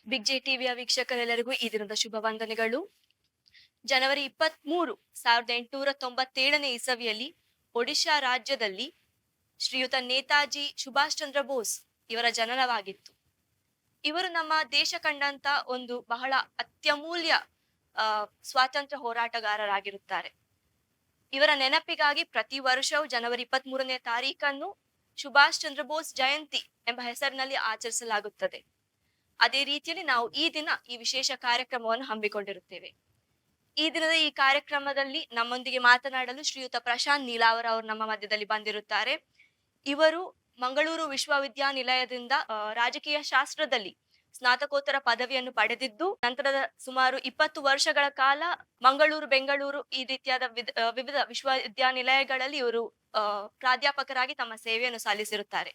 Big J ಟಿವಿಯ ವೀಕ್ಷಕರೆಲ್ಲರಿಗೂ ಈ ದಿನದ ಶುಭ ವಂದನೆಗಳು. ಜನವರಿ 23, 1897ನೇ ಇಸವಿಯಲ್ಲಿ ಒಡಿಶಾ ರಾಜ್ಯದಲ್ಲಿ ಶ್ರೀಯುತ ನೇತಾಜಿ ಸುಭಾಷ್ ಚಂದ್ರ ಬೋಸ್ ಇವರ ಜನನವಾಗಿತ್ತು. ಇವರು ನಮ್ಮ ದೇಶ ಕಂಡಂತ ಒಂದು ಬಹಳ ಅತ್ಯಮೂಲ್ಯ ಸ್ವಾತಂತ್ರ್ಯ ಹೋರಾಟಗಾರರಾಗಿರುತ್ತಾರೆ. ಇವರ ನೆನಪಿಗಾಗಿ ಪ್ರತಿ ವರ್ಷವೂ ಜನವರಿ 23ನೇ ತಾರೀಖನ್ನು ಸುಭಾಷ್ ಚಂದ್ರ ಬೋಸ್ ಜಯಂತಿ ಎಂಬ ಹೆಸರಿನಲ್ಲಿ ಆಚರಿಸಲಾಗುತ್ತದೆ. ಅದೇ ರೀತಿಯಲ್ಲಿ ನಾವು ಈ ದಿನ ಈ ವಿಶೇಷ ಕಾರ್ಯಕ್ರಮವನ್ನು ಹಮ್ಮಿಕೊಂಡಿರುತ್ತೇವೆ. ಈ ದಿನದ ಈ ಕಾರ್ಯಕ್ರಮದಲ್ಲಿ ನಮ್ಮೊಂದಿಗೆ ಮಾತನಾಡಲು ಶ್ರೀಯುತ ಪ್ರಶಾಂತ್ ನೀಲಾವರ್ ಅವರು ನಮ್ಮ ಮಧ್ಯದಲ್ಲಿ ಬಂದಿರುತ್ತಾರೆ. ಇವರು ಮಂಗಳೂರು ವಿಶ್ವವಿದ್ಯಾನಿಲಯದಿಂದ ರಾಜಕೀಯ ಶಾಸ್ತ್ರದಲ್ಲಿ ಸ್ನಾತಕೋತ್ತರ ಪದವಿಯನ್ನು ಪಡೆದಿದ್ದು, ನಂತರದ ಸುಮಾರು 20 ವರ್ಷಗಳ ಕಾಲ ಮಂಗಳೂರು, ಬೆಂಗಳೂರು ಈ ರೀತಿಯಾದ ವಿವಿಧ ವಿಶ್ವವಿದ್ಯಾನಿಲಯಗಳಲ್ಲಿ ಇವರು ಪ್ರಾಧ್ಯಾಪಕರಾಗಿ ತಮ್ಮ ಸೇವೆಯನ್ನು ಸಲ್ಲಿಸಿರುತ್ತಾರೆ.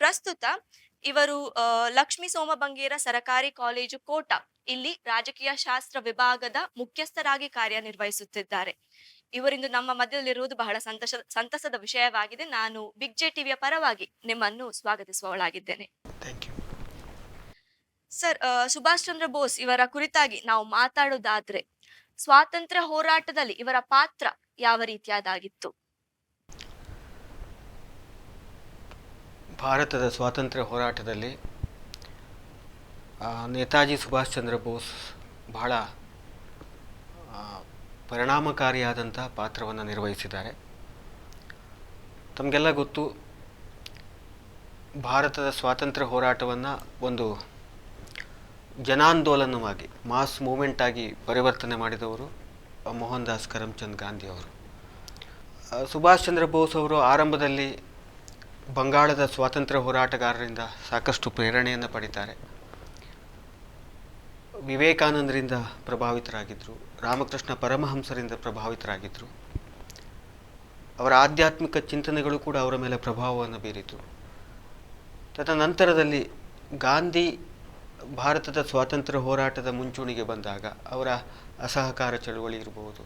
ಪ್ರಸ್ತುತ ಇವರು ಲಕ್ಷ್ಮೀ ಸೋಮಬಂಗೇರ ಸರಕಾರಿ ಕಾಲೇಜು ಕೋಟ ಇಲ್ಲಿ ರಾಜಕೀಯ ಶಾಸ್ತ್ರ ವಿಭಾಗದ ಮುಖ್ಯಸ್ಥರಾಗಿ ಕಾರ್ಯನಿರ್ವಹಿಸುತ್ತಿದ್ದಾರೆ. ಇವರಿಂದು ನಮ್ಮ ಮಧ್ಯದಲ್ಲಿರುವುದು ಬಹಳ ಸಂತಸದ ವಿಷಯವಾಗಿದೆ. ನಾನು ಬಿಗ್ ಜೆ ಟಿವಿಯ ಪರವಾಗಿ ನಿಮ್ಮನ್ನು ಸ್ವಾಗತಿಸುವವಳಾಗಿದ್ದೇನೆ. ಸರ್, ಸುಭಾಷ್ ಚಂದ್ರ ಬೋಸ್ ಇವರ ಕುರಿತಾಗಿ ನಾವು ಮಾತಾಡೋದಾದ್ರೆ, ಸ್ವಾತಂತ್ರ್ಯ ಹೋರಾಟದಲ್ಲಿ ಇವರ ಪಾತ್ರ ಯಾವ ರೀತಿಯಾದಾಗಿತ್ತು? ಭಾರತದ ಸ್ವಾತಂತ್ರ್ಯ ಹೋರಾಟದಲ್ಲಿ ನೇತಾಜಿ ಸುಭಾಷ್ ಚಂದ್ರ ಬೋಸ್ ಬಹಳ ಪರಿಣಾಮಕಾರಿಯಾದಂಥ ಪಾತ್ರವನ್ನು ನಿರ್ವಹಿಸಿದ್ದಾರೆ. ತಮಗೆಲ್ಲ ಗೊತ್ತು, ಭಾರತದ ಸ್ವಾತಂತ್ರ್ಯ ಹೋರಾಟವನ್ನು ಒಂದು ಜನಾಂದೋಲನವಾಗಿ, ಮಾಸ್ ಮೂಮೆಂಟ್ ಆಗಿ ಪರಿವರ್ತನೆ ಮಾಡಿದವರು ಮೋಹನ್ ದಾಸ್ ಕರಮ್ಚಂದ್ ಗಾಂಧಿ ಅವರು. ಸುಭಾಷ್ ಚಂದ್ರ ಬೋಸ್ ಅವರು ಆರಂಭದಲ್ಲಿ ಬಂಗಾಳದ ಸ್ವಾತಂತ್ರ್ಯ ಹೋರಾಟಗಾರರಿಂದ ಸಾಕಷ್ಟು ಪ್ರೇರಣೆಯನ್ನು ಪಡಿತಾರೆ. ವಿವೇಕಾನಂದರಿಂದ ಪ್ರಭಾವಿತರಾಗಿದ್ದರು, ರಾಮಕೃಷ್ಣ ಪರಮಹಂಸರಿಂದ ಪ್ರಭಾವಿತರಾಗಿದ್ದರು. ಅವರ ಆಧ್ಯಾತ್ಮಿಕ ಚಿಂತನೆಗಳು ಕೂಡ ಅವರ ಮೇಲೆ ಪ್ರಭಾವವನ್ನು ಬೀರಿತು. ತದನಂತರದಲ್ಲಿ ಗಾಂಧಿ ಭಾರತದ ಸ್ವಾತಂತ್ರ್ಯ ಹೋರಾಟದ ಮುಂಚೂಣಿಗೆ ಬಂದಾಗ ಅವರ ಅಸಹಕಾರ ಚಳುವಳಿ ಇರಬಹುದು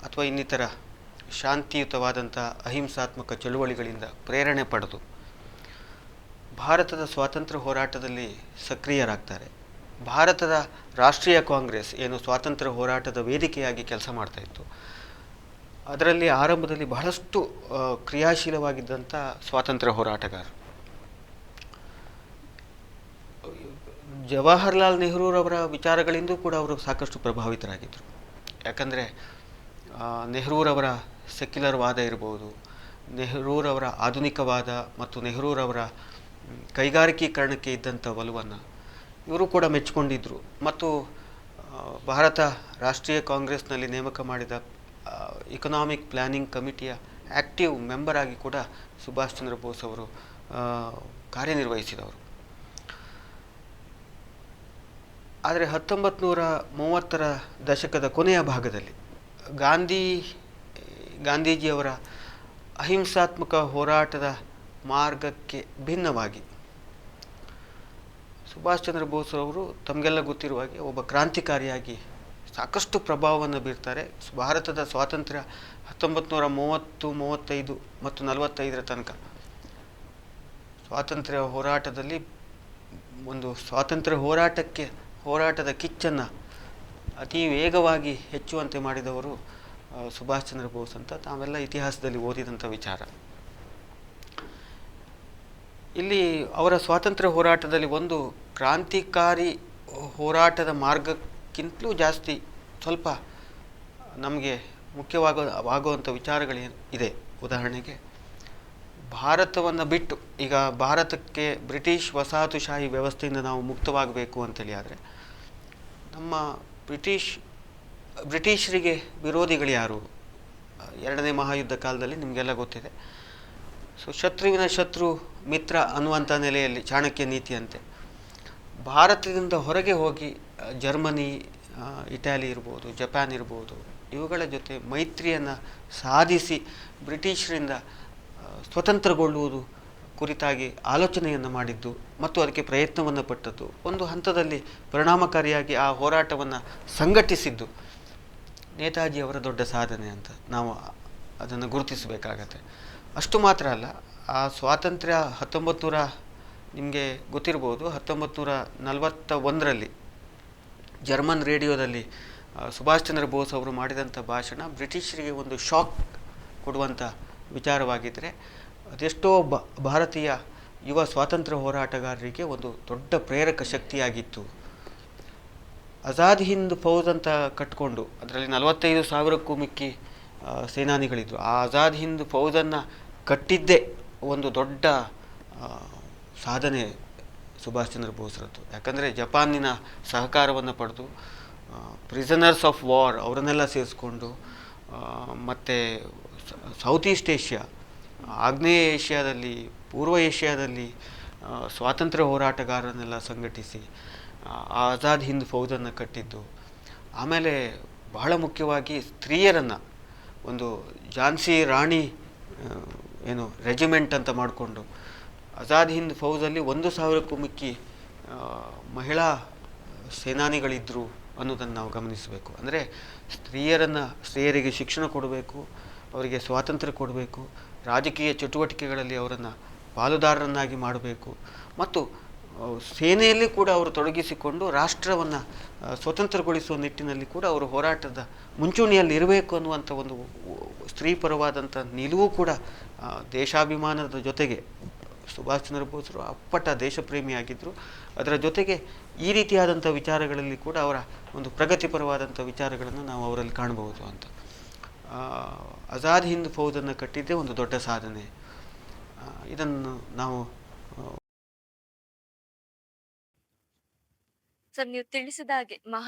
ಅಥವಾ ಇನ್ನಿತರ ಶಾಂತಿಯುತವಾದಂಥ ಅಹಿಂಸಾತ್ಮಕ ಚಳುವಳಿಗಳಿಂದ ಪ್ರೇರಣೆ ಪಡೆದು ಭಾರತದ ಸ್ವಾತಂತ್ರ್ಯ ಹೋರಾಟದಲ್ಲಿ ಸಕ್ರಿಯರಾಗ್ತಾರೆ. ಭಾರತದ ರಾಷ್ಟ್ರೀಯ ಕಾಂಗ್ರೆಸ್ ಏನು ಸ್ವಾತಂತ್ರ್ಯ ಹೋರಾಟದ ವೇದಿಕೆಯಾಗಿ ಕೆಲಸ ಮಾಡ್ತಾಯಿತ್ತು, ಅದರಲ್ಲಿ ಆರಂಭದಲ್ಲಿ ಬಹಳಷ್ಟು ಕ್ರಿಯಾಶೀಲವಾಗಿದ್ದಂಥ ಸ್ವಾತಂತ್ರ್ಯ ಹೋರಾಟಗಾರರು. ಜವಾಹರ್ಲಾಲ್ ನೆಹರೂರವರ ವಿಚಾರಗಳಿಂದ ಕೂಡ ಅವರು ಸಾಕಷ್ಟು ಪ್ರಭಾವಿತರಾಗಿದ್ದರು. ಯಾಕಂದರೆ ನೆಹರೂರವರ ಸೆಕ್ಯುಲರ್ ವಾದ ಇರ್ಬೋದು, ನೆಹರೂರವರ ಆಧುನಿಕವಾದ ಮತ್ತು ನೆಹರೂರವರ ಕೈಗಾರಿಕೀಕರಣಕ್ಕೆ ಇದ್ದಂಥ ಒಲವನ್ನು ಇವರು ಕೂಡ ಮೆಚ್ಚಿಕೊಂಡಿದ್ದರು. ಮತ್ತು ಭಾರತ ರಾಷ್ಟ್ರೀಯ ಕಾಂಗ್ರೆಸ್ನಲ್ಲಿ ನೇಮಕ ಮಾಡಿದ ಇಕನಾಮಿಕ್ ಪ್ಲ್ಯಾನಿಂಗ್ ಕಮಿಟಿಯ ಆ್ಯಕ್ಟಿವ್ ಮೆಂಬರ್ ಆಗಿ ಕೂಡ ಸುಭಾಷ್ ಚಂದ್ರ ಬೋಸ್ ಅವರು ಕಾರ್ಯನಿರ್ವಹಿಸಿದವರು. ಆದರೆ 1930ರ ದಶಕದ ಕೊನೆಯ ಭಾಗದಲ್ಲಿ ಗಾಂಧೀಜಿಯವರ ಅಹಿಂಸಾತ್ಮಕ ಹೋರಾಟದ ಮಾರ್ಗಕ್ಕೆ ಭಿನ್ನವಾಗಿ ಸುಭಾಷ್ ಚಂದ್ರ ಬೋಸ್ ಅವರು ತಮಗೆಲ್ಲ ಗೊತ್ತಿರುವ ಹಾಗೆ ಒಬ್ಬ ಕ್ರಾಂತಿಕಾರಿಯಾಗಿ ಸಾಕಷ್ಟು ಪ್ರಭಾವವನ್ನು ಬೀರ್ತಾರೆ. ಭಾರತದ ಸ್ವಾತಂತ್ರ್ಯ 1930, 35 ಮತ್ತು 45ರ ತನಕ ಸ್ವಾತಂತ್ರ್ಯ ಹೋರಾಟದಲ್ಲಿ ಒಂದು ಸ್ವಾತಂತ್ರ್ಯ ಹೋರಾಟದ ಕಿಚ್ಚನ್ನು ಅತಿ ವೇಗವಾಗಿ ಹೆಚ್ಚುವಂತೆ ಮಾಡಿದವರು ಸುಭಾಷ್ ಚಂದ್ರ ಬೋಸ್ ಅಂತ ತಾವೆಲ್ಲ ಇತಿಹಾಸದಲ್ಲಿ ಓದಿದಂಥ ವಿಚಾರ. ಇಲ್ಲಿ ಅವರ ಸ್ವಾತಂತ್ರ್ಯ ಹೋರಾಟದಲ್ಲಿ ಒಂದು ಕ್ರಾಂತಿಕಾರಿ ಹೋರಾಟದ ಮಾರ್ಗಕ್ಕಿಂತಲೂ ಜಾಸ್ತಿ ಸ್ವಲ್ಪ ನಮಗೆ ಮುಖ್ಯವಾಗುವಂಥ ವಿಚಾರಗಳೇನು ಇದೆ. ಉದಾಹರಣೆಗೆ, ಭಾರತವನ್ನು ಬಿಟ್ಟು ಈಗ ಭಾರತಕ್ಕೆ ಬ್ರಿಟಿಷ್ ವಸಾಹತುಶಾಹಿ ವ್ಯವಸ್ಥೆಯಿಂದ ನಾವು ಮುಕ್ತವಾಗಬೇಕು ಅಂತೇಳಿ ಆದರೆ ನಮ್ಮ ಬ್ರಿಟಿಷರಿಗೆ ವಿರೋಧಿಗಳು ಯಾರು? ಎರಡನೇ ಮಹಾಯುದ್ಧ ಕಾಲದಲ್ಲಿ ನಿಮಗೆಲ್ಲ ಗೊತ್ತಿದೆ. ಸೊ ಶತ್ರುವಿನ ಶತ್ರು ಮಿತ್ರ ಅನ್ನುವಂಥ ನೆಲೆಯಲ್ಲಿ ಚಾಣಕ್ಯ ನೀತಿಯಂತೆ ಭಾರತದಿಂದ ಹೊರಗೆ ಹೋಗಿ ಜರ್ಮನಿ, ಇಟಾಲಿ ಇರ್ಬೋದು, ಜಪಾನ್ ಇರ್ಬೋದು, ಇವುಗಳ ಜೊತೆ ಮೈತ್ರಿಯನ್ನು ಸಾಧಿಸಿ ಬ್ರಿಟಿಷರಿಂದ ಸ್ವತಂತ್ರಗೊಳ್ಳುವುದು ಕುರಿತಾಗಿ ಆಲೋಚನೆಯನ್ನು ಮಾಡಿದ್ದು ಮತ್ತು ಅದಕ್ಕೆ ಪ್ರಯತ್ನವನ್ನು ಪಟ್ಟದ್ದು, ಒಂದು ಹಂತದಲ್ಲಿ ಪರಿಣಾಮಕಾರಿಯಾಗಿ ಆ ಹೋರಾಟವನ್ನು ಸಂಘಟಿಸಿದ್ದು ನೇತಾಜಿಯವರ ದೊಡ್ಡ ಸಾಧನೆ ಅಂತ ನಾವು ಅದನ್ನು ಗುರುತಿಸಬೇಕಾಗತ್ತೆ. ಅಷ್ಟು ಮಾತ್ರ ಅಲ್ಲ, ಆ ಸ್ವಾತಂತ್ರ್ಯ ನಿಮಗೆ ಗೊತ್ತಿರ್ಬೋದು 1941ರಲ್ಲಿ ಜರ್ಮನ್ ರೇಡಿಯೋದಲ್ಲಿ ಸುಭಾಷ್ ಚಂದ್ರ ಬೋಸ್ ಅವರು ಮಾಡಿದಂಥ ಭಾಷಣ ಬ್ರಿಟಿಷರಿಗೆ ಒಂದು ಶಾಕ್ ಕೊಡುವಂಥ ವಿಚಾರವಾಗಿದ್ದರೆ ಅದೆಷ್ಟೋ ಭಾರತೀಯ ಯುವ ಸ್ವಾತಂತ್ರ್ಯ ಹೋರಾಟಗಾರರಿಗೆ ಒಂದು ದೊಡ್ಡ ಪ್ರೇರಕ ಶಕ್ತಿಯಾಗಿತ್ತು. ಆಜಾದ್ ಹಿಂದ್ ಫೌಜ್ ಅಂತ ಕಟ್ಕೊಂಡು ಅದರಲ್ಲಿ 45,000ಕ್ಕೂ ಮಿಕ್ಕಿ ಸೇನಾನಿಗಳಿದ್ದರು. ಆ ಆಜಾದ್ ಹಿಂದ್ ಫೌಜನ್ನು ಕಟ್ಟಿದ್ದೇ ಒಂದು ದೊಡ್ಡ ಸಾಧನೆ ಸುಭಾಷ್ ಚಂದ್ರ ಬೋಸ್ರದ್ದು. ಯಾಕಂದರೆ ಜಪಾನಿನ ಸಹಕಾರವನ್ನು ಪಡೆದು ಪ್ರಿಸನರ್ಸ್ ಆಫ್ ವಾರ್ ಅವರನ್ನೆಲ್ಲ ಸೇರಿಸ್ಕೊಂಡು ಮತ್ತು ಸೌತ್ ಈಸ್ಟ್ ಏಷ್ಯಾ, ಆಗ್ನೇಯ ಏಷ್ಯಾದಲ್ಲಿ, ಪೂರ್ವ ಏಷ್ಯಾದಲ್ಲಿ ಸ್ವಾತಂತ್ರ್ಯ ಹೋರಾಟಗಾರರನ್ನೆಲ್ಲ ಸಂಘಟಿಸಿ ಆಜಾದ್ ಹಿಂದ್ ಫೌಜನ್ನು ಕಟ್ಟಿದ್ದು. ಆಮೇಲೆ ಬಹಳ ಮುಖ್ಯವಾಗಿ ಸ್ತ್ರೀಯರನ್ನು ಒಂದು ಝಾನ್ಸಿ ರಾಣಿ ಏನು ರೆಜಿಮೆಂಟ್ ಅಂತ ಮಾಡಿಕೊಂಡು ಆಜಾದ್ ಹಿಂದ್ ಫೌಜಲ್ಲಿ 1,000ಕ್ಕೂ ಮಿಕ್ಕಿ ಮಹಿಳಾ ಸೇನಾನಿಗಳಿದ್ದರು ಅನ್ನೋದನ್ನು ನಾವು ಗಮನಿಸಬೇಕು. ಅಂದರೆ ಸ್ತ್ರೀಯರಿಗೆ ಶಿಕ್ಷಣ ಕೊಡಬೇಕು, ಅವರಿಗೆ ಸ್ವಾತಂತ್ರ್ಯ ಕೊಡಬೇಕು, ರಾಜಕೀಯ ಚಟುವಟಿಕೆಗಳಲ್ಲಿ ಅವರನ್ನು ಪಾಲುದಾರರನ್ನಾಗಿ ಮಾಡಬೇಕು ಮತ್ತು ಸೇನೆಯಲ್ಲಿ ಕೂಡ ಅವರು ತೊಡಗಿಸಿಕೊಂಡು ರಾಷ್ಟ್ರವನ್ನು ಸ್ವತಂತ್ರಗೊಳಿಸುವ ನಿಟ್ಟಿನಲ್ಲಿ ಕೂಡ ಅವರು ಹೋರಾಟದ ಮುಂಚೂಣಿಯಲ್ಲಿ ಇರಬೇಕು ಅನ್ನುವಂಥ ಒಂದು ಸ್ತ್ರೀ ಪರವಾದಂಥ ನಿಲುವು ಕೂಡ ದೇಶಾಭಿಮಾನದ ಜೊತೆಗೆ ಸುಭಾಷ್ ಚಂದ್ರ ಬೋಸ್ರು ಅಪ್ಪಟ ದೇಶಪ್ರೇಮಿಯಾಗಿದ್ದರು. ಅದರ ಜೊತೆಗೆ ಈ ರೀತಿಯಾದಂಥ ವಿಚಾರಗಳಲ್ಲಿ ಕೂಡ ಅವರ ಒಂದು ಪ್ರಗತಿಪರವಾದಂಥ ವಿಚಾರಗಳನ್ನು ನಾವು ಅವರಲ್ಲಿ ಕಾಣಬಹುದು ಅಂತ. ಆಜಾದ್ ಹಿಂದ್ ಫೌಜನ್ನು ಕಟ್ಟಿದ್ದೇ ಒಂದು ದೊಡ್ಡ ಸಾಧನೆ. ಇದನ್ನು ನಾವು ಸರ್, ನೀವು ತಿಳಿಸಿದ ಹಾಗೆ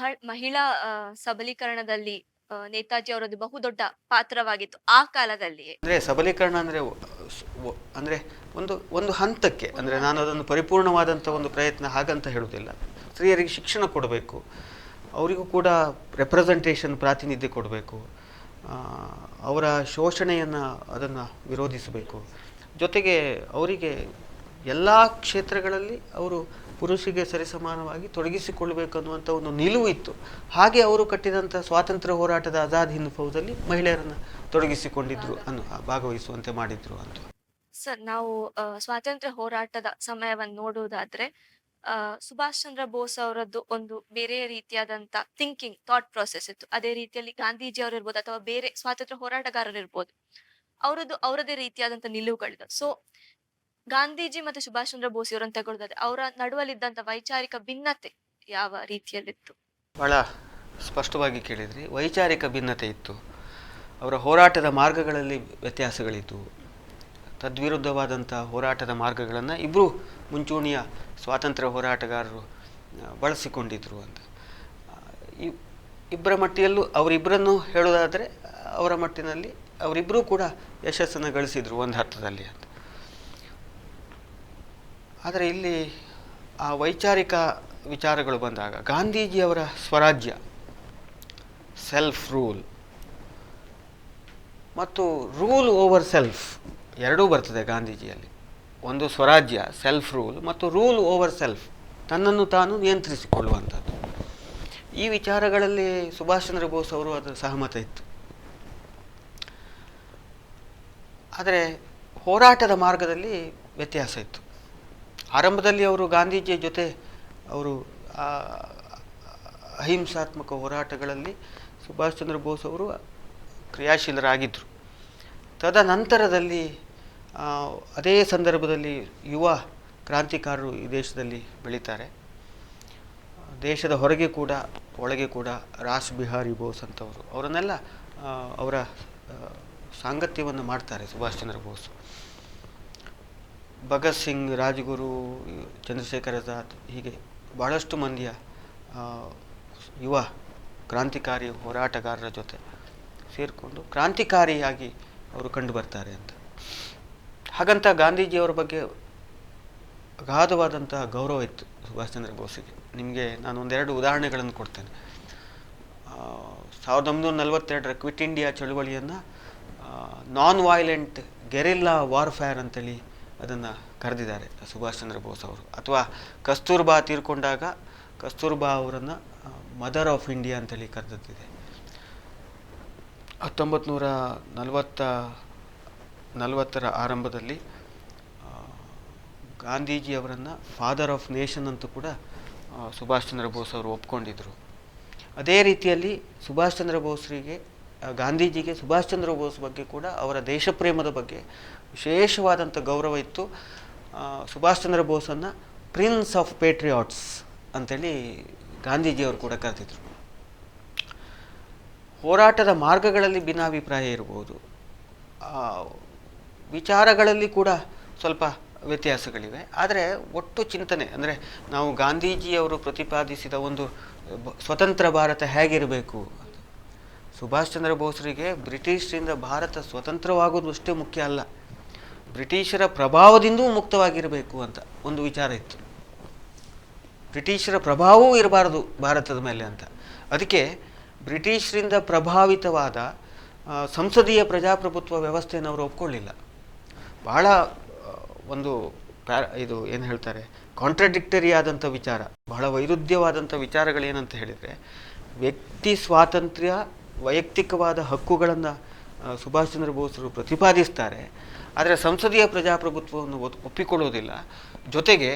ಮಹಿಳಾ ಸಬಲೀಕರಣದಲ್ಲಿ ನೇತಾಜಿ ಅವರದ್ದು ಬಹುದೊಡ್ಡ ಪಾತ್ರವಾಗಿತ್ತು ಆ ಕಾಲದಲ್ಲಿಯೇ. ಅಂದರೆ ಸಬಲೀಕರಣ ಅಂದರೆ ಒಂದು ಹಂತಕ್ಕೆ, ಅಂದರೆ ನಾನು ಅದನ್ನು ಪರಿಪೂರ್ಣವಾದಂಥ ಒಂದು ಪ್ರಯತ್ನ ಹಾಗಂತ ಹೇಳುವುದಿಲ್ಲ. ಸ್ತ್ರೀಯರಿಗೆ ಶಿಕ್ಷಣ ಕೊಡಬೇಕು, ಅವರಿಗೂ ಕೂಡ ರೆಪ್ರೆಸೆಂಟೇಷನ್, ಪ್ರಾತಿನಿಧ್ಯ ಕೊಡಬೇಕು, ಅವರ ಶೋಷಣೆಯನ್ನು ಅದನ್ನು ವಿರೋಧಿಸಬೇಕು. ಜೊತೆಗೆ ಅವರಿಗೆ ಎಲ್ಲ ಕ್ಷೇತ್ರಗಳಲ್ಲಿ ಅವರು ಪುರುಷರಿಗೆ ಸರಿಸಮಾನವಾಗಿ ತೊಡಗಿಸಿಕೊಳ್ಳಬೇಕು ಅನ್ನುವಂಥ ಒಂದು ನಿಲುವು ಇತ್ತು. ಹಾಗೆ ಅವರು ಕಟ್ಟಿದಂಥ ಸ್ವಾತಂತ್ರ್ಯ ಹೋರಾಟದ ಆಜಾದ್ ಹಿಂದ್ ಫೌಜಲ್ಲಿ ಮಹಿಳೆಯರನ್ನು ತೊಡಗಿಸಿಕೊಂಡಿದ್ರು ಭಾಗವಹಿಸುವಂತೆ ಮಾಡಿದ್ರು ಅಂತ. ಸರ್, ನಾವು ಸ್ವಾತಂತ್ರ್ಯ ಹೋರಾಟದ ಸಮಯವನ್ನು ನೋಡುವುದಾದ್ರೆ ಸುಭಾಷ್ ಚಂದ್ರ ಬೋಸ್ ಅವರದ್ದು ಒಂದು ಬೇರೆ ರೀತಿಯಾದಂತ ಥಾಟ್ ಪ್ರೊಸೆಸ್ ಇತ್ತು. ಅದೇ ರೀತಿಯಲ್ಲಿ ಗಾಂಧೀಜಿ ಅವರು ಇರ್ಬೋದು ಅಥವಾ ಬೇರೆ ಸ್ವಾತಂತ್ರ್ಯ ಹೋರಾಟಗಾರರು ಇರ್ಬೋದು, ಅವರದೇ ರೀತಿಯಾದಂತ ನಿಲುವುಗಳಿದೆ. ಸೊ ಗಾಂಧೀಜಿ ಮತ್ತೆ ಸುಭಾಷ್ ಚಂದ್ರ ಬೋಸ್ ಇವರನ್ನು ತಗೊಳ್ಳೋದಾದ್ರೆ ಅವರ ನಡುವಲ್ಲಿದ್ದಂತ ವೈಚಾರಿಕ ಭಿನ್ನತೆ ಯಾವ ರೀತಿಯಲ್ಲಿತ್ತು? ಬಹಳ ಸ್ಪಷ್ಟವಾಗಿ ಕೇಳಿದ್ರಿ. ವೈಚಾರಿಕ ಭಿನ್ನತೆ ಇತ್ತು, ಅವರ ಹೋರಾಟದ ಮಾರ್ಗಗಳಲ್ಲಿ ವ್ಯತ್ಯಾಸಗಳಿತ್ತು. ತದ್ವಿರುದ್ಧವಾದಂಥ ಹೋರಾಟದ ಮಾರ್ಗಗಳನ್ನು ಇಬ್ಬರು ಮುಂಚೂಣಿಯ ಸ್ವಾತಂತ್ರ್ಯ ಹೋರಾಟಗಾರರು ಬಳಸಿಕೊಂಡಿದ್ರು ಅಂತ. ಇಬ್ಬರ ಮಟ್ಟಿಯಲ್ಲೂ ಅವರಿಬ್ಬರನ್ನು ಹೇಳೋದಾದರೆ ಅವರ ಮಟ್ಟಿನಲ್ಲಿ ಅವರಿಬ್ಬರೂ ಕೂಡ ಯಶಸ್ಸನ್ನು ಗಳಿಸಿದರು ಒಂದು ಅರ್ಥದಲ್ಲಿ ಅಂತ. ಆದರೆ ಇಲ್ಲಿ ಆ ವೈಚಾರಿಕ ವಿಚಾರಗಳು ಬಂದಾಗ ಗಾಂಧೀಜಿಯವರ ಸ್ವರಾಜ್ಯ, ಸೆಲ್ಫ್ ರೂಲ್ ಮತ್ತು ರೂಲ್ ಓವರ್ ಸೆಲ್ಫ್ ಎರಡೂ ಬರ್ತದೆ ಗಾಂಧೀಜಿಯಲ್ಲಿ. ಒಂದು ಸ್ವರಾಜ್ಯ, ಸೆಲ್ಫ್ ರೂಲ್, ಮತ್ತು ರೂಲ್ ಓವರ್ ಸೆಲ್ಫ್, ತನ್ನನ್ನು ತಾನು ನಿಯಂತ್ರಿಸಿಕೊಳ್ಳುವಂಥದ್ದು. ಈ ವಿಚಾರಗಳಲ್ಲಿ ಸುಭಾಷ್ ಚಂದ್ರ ಬೋಸ್ ಅವರು ಅದರ ಸಹಮತ ಇತ್ತು. ಆದರೆ ಹೋರಾಟದ ಮಾರ್ಗದಲ್ಲಿ ವ್ಯತ್ಯಾಸ ಇತ್ತು. ಆರಂಭದಲ್ಲಿ ಅವರು ಗಾಂಧೀಜಿಯ ಜೊತೆ ಅವರು ಅಹಿಂಸಾತ್ಮಕ ಹೋರಾಟಗಳಲ್ಲಿ ಸುಭಾಷ್ ಚಂದ್ರ ಬೋಸ್ ಅವರು ಕ್ರಿಯಾಶೀಲರಾಗಿದ್ದರು. ತದನಂತರದಲ್ಲಿ ಅದೇ ಸಂದರ್ಭದಲ್ಲಿ ಯುವ ಕ್ರಾಂತಿಕಾರರು ಈ ದೇಶದಲ್ಲಿ ಬೆಳೀತಾರೆ. ದೇಶದ ಹೊರಗೆ ಕೂಡ ಒಳಗೆ ಕೂಡ ರಾಸ್ ಬಿಹಾರಿ ಬೋಸ್ ಅಂತವರು, ಅವರನ್ನೆಲ್ಲ ಅವರ ಸಾಂಗತ್ಯವನ್ನು ಮಾಡ್ತಾರೆ ಸುಭಾಷ್ ಚಂದ್ರ ಬೋಸ್. ಭಗತ್ ಸಿಂಗ್, ರಾಜ್ಗುರು, ಚಂದ್ರಶೇಖರ್ ಆಜಾದ್, ಹೀಗೆ ಬಹಳಷ್ಟು ಮಂದಿಯ ಯುವ ಕ್ರಾಂತಿಕಾರಿ ಹೋರಾಟಗಾರರ ಜೊತೆ ಸೇರಿಕೊಂಡು ಕ್ರಾಂತಿಕಾರಿಯಾಗಿ ಅವರು ಕಂಡು ಬರ್ತಾರೆ ಅಂತ. ಹಾಗಂತ ಗಾಂಧೀಜಿಯವರ ಬಗ್ಗೆ ಅಗಾಧವಾದಂಥ ಗೌರವ ಇತ್ತು ಸುಭಾಷ್ ಚಂದ್ರ ಬೋಸ್ಗೆ. ನಿಮಗೆ ನಾನು ಒಂದೆರಡು ಉದಾಹರಣೆಗಳನ್ನು ಕೊಡ್ತೇನೆ. 1942ರ ಕ್ವಿಟ್ ಇಂಡಿಯಾ ಚಳುವಳಿಯನ್ನು ನಾನ್ ವೈಲೆಂಟ್ ಗೆರಿಲ್ಲಾ ವಾರ್ಫೇರ್ ಅಂತೇಳಿ ಅದನ್ನು ಕರೆದಿದ್ದಾರೆ ಸುಭಾಷ್ ಚಂದ್ರ ಬೋಸ್ ಅವರು. ಅಥವಾ ಕಸ್ತೂರ್ಬಾ ತೀರ್ಕೊಂಡಾಗ ಕಸ್ತೂರ್ಬಾ ಅವರನ್ನು ಮದರ್ ಆಫ್ ಇಂಡಿಯಾ ಅಂತೇಳಿ ಕರೆದಿದೆ. 1940ರ ಆರಂಭದಲ್ಲಿ ಗಾಂಧೀಜಿಯವರನ್ನು ಫಾದರ್ ಆಫ್ ನೇಷನ್ ಅಂತೂ ಕೂಡ ಸುಭಾಷ್ ಚಂದ್ರ ಬೋಸ್ ಅವರು ಒಪ್ಕೊಂಡಿದ್ದರು. ಅದೇ ರೀತಿಯಲ್ಲಿ ಸುಭಾಷ್ ಚಂದ್ರ ಬೋಸ್ರಿಗೆ ಗಾಂಧೀಜಿಗೆ ಸುಭಾಷ್ ಚಂದ್ರ ಬೋಸ್ ಬಗ್ಗೆ ಕೂಡ ಅವರ ದೇಶಪ್ರೇಮದ ಬಗ್ಗೆ ವಿಶೇಷವಾದಂಥ ಗೌರವ ಇತ್ತು. ಸುಭಾಷ್ ಚಂದ್ರ ಬೋಸನ್ನು ಪ್ರಿನ್ಸ್ ಆಫ್ ಪೇಟ್ರಿಯಾಟ್ಸ್ ಅಂತೇಳಿ ಗಾಂಧೀಜಿಯವರು ಕೂಡ ಕರೆದಿದ್ರು. ಹೋರಾಟದ ಮಾರ್ಗಗಳಲ್ಲಿ ಭಿನ್ನಾಭಿಪ್ರಾಯ ಇರ್ಬೋದು, ವಿಚಾರಗಳಲ್ಲಿ ಕೂಡ ಸ್ವಲ್ಪ ವ್ಯತ್ಯಾಸಗಳಿವೆ. ಆದರೆ ಒಟ್ಟು ಚಿಂತನೆ ಅಂದರೆ ನಾವು ಗಾಂಧೀಜಿಯವರು ಪ್ರತಿಪಾದಿಸಿದ ಒಂದು ಸ್ವತಂತ್ರ ಭಾರತ ಹೇಗಿರಬೇಕು, ಸುಭಾಷ್ ಚಂದ್ರ ಬೋಸ್ರಿಗೆ ಬ್ರಿಟಿಷರಿಂದ ಭಾರತ ಸ್ವತಂತ್ರವಾಗೋದು ಅಷ್ಟೇ ಮುಖ್ಯ ಅಲ್ಲ, ಬ್ರಿಟಿಷರ ಪ್ರಭಾವದಿಂದೂ ಮುಕ್ತವಾಗಿರಬೇಕು ಅಂತ ಒಂದು ವಿಚಾರ ಇತ್ತು. ಬ್ರಿಟಿಷರ ಪ್ರಭಾವವೂ ಇರಬಾರದು ಭಾರತದ ಮೇಲೆ ಅಂತ. ಅದಕ್ಕೆ ಬ್ರಿಟಿಷರಿಂದ ಪ್ರಭಾವಿತವಾದ ಸಂಸದೀಯ ಪ್ರಜಾಪ್ರಭುತ್ವ ವ್ಯವಸ್ಥೆಯನ್ನು ಅವರು ಒಪ್ಕೊಳ್ಳಿಲ್ಲ. ಬಹಳ ಒಂದು ಇದು ಏನು ಹೇಳ್ತಾರೆ, ಕಾಂಟ್ರಡಿಕ್ಟರಿ ಆದಂಥ ವಿಚಾರ, ಬಹಳ ವೈರುಧ್ಯವಾದಂಥ ವಿಚಾರಗಳೇನಂತ ಹೇಳಿದರೆ, ವ್ಯಕ್ತಿ ಸ್ವಾತಂತ್ರ್ಯ, ವೈಯಕ್ತಿಕವಾದ ಹಕ್ಕುಗಳನ್ನು ಸುಭಾಷ್ ಚಂದ್ರ ಬೋಸರು ಪ್ರತಿಪಾದಿಸ್ತಾರೆ. ಆದರೆ ಸಂಸದೀಯ ಪ್ರಜಾಪ್ರಭುತ್ವವನ್ನು ಒಪ್ಪಿಕೊಳ್ಳೋದಿಲ್ಲ. ಜೊತೆಗೆ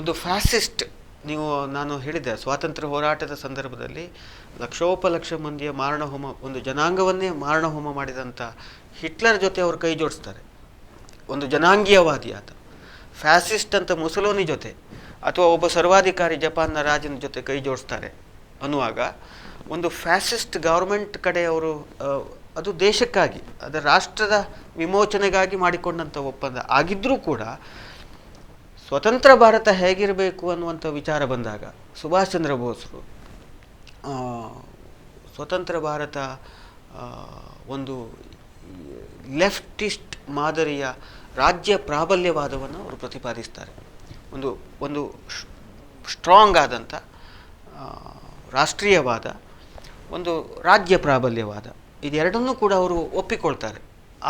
ಒಂದು ಫ್ಯಾಸಿಸ್ಟ್, ನಾನು ಹೇಳಿದ್ದೆ ಸ್ವಾತಂತ್ರ್ಯ ಹೋರಾಟದ ಸಂದರ್ಭದಲ್ಲಿ ಲಕ್ಷೋಪಲಕ್ಷ ಮಂದಿಯ ಮಾರಣಹೋಮ, ಒಂದು ಜನಾಂಗವನ್ನೇ ಮಾರಣಹೋಮ ಮಾಡಿದಂಥ ಹಿಟ್ಲರ್ ಜೊತೆ ಅವರು ಕೈ ಜೋಡಿಸ್ತಾರೆ. ಒಂದು ಜನಾಂಗೀಯವಾದಿ ಆತ. ಫ್ಯಾಸಿಸ್ಟ್ ಅಂತ ಮುಸೋಲಿನಿ ಜೊತೆ ಅಥವಾ ಒಬ್ಬ ಸರ್ವಾಧಿಕಾರಿ ಜಪಾನ್ನ ರಾಜನ ಜೊತೆ ಕೈ ಜೋಡಿಸ್ತಾರೆ ಅನ್ನುವಾಗ ಒಂದು ಫ್ಯಾಸಿಸ್ಟ್ ಗೌರ್ಮೆಂಟ್ ಕಡೆ ಅವರು, ಅದು ದೇಶಕ್ಕಾಗಿ, ಅದರ ರಾಷ್ಟ್ರದ ವಿಮೋಚನೆಗಾಗಿ ಮಾಡಿಕೊಂಡಂಥ ಒಪ್ಪಂದ ಆಗಿದ್ದರೂ ಕೂಡ ಸ್ವತಂತ್ರ ಭಾರತ ಹೇಗಿರಬೇಕು ಅನ್ನುವಂಥ ವಿಚಾರ ಬಂದಾಗ ಸುಭಾಷ್ ಚಂದ್ರ ಬೋಸರು ಸ್ವತಂತ್ರ ಭಾರತ ಒಂದು ಲೆಫ್ಟಿಸ್ಟ್ ಮಾದರಿಯ ರಾಜ್ಯ ಪ್ರಾಬಲ್ಯವಾದವನ್ನು ಅವರು ಪ್ರತಿಪಾದಿಸ್ತಾರೆ. ಒಂದು ಸ್ಟ್ರಾಂಗ್ ಆದಂಥ ರಾಷ್ಟ್ರೀಯವಾದ, ಒಂದು ರಾಜ್ಯ ಪ್ರಾಬಲ್ಯವಾದ, ಇದೆರಡನ್ನೂ ಕೂಡ ಅವರು ಒಪ್ಪಿಕೊಳ್ತಾರೆ.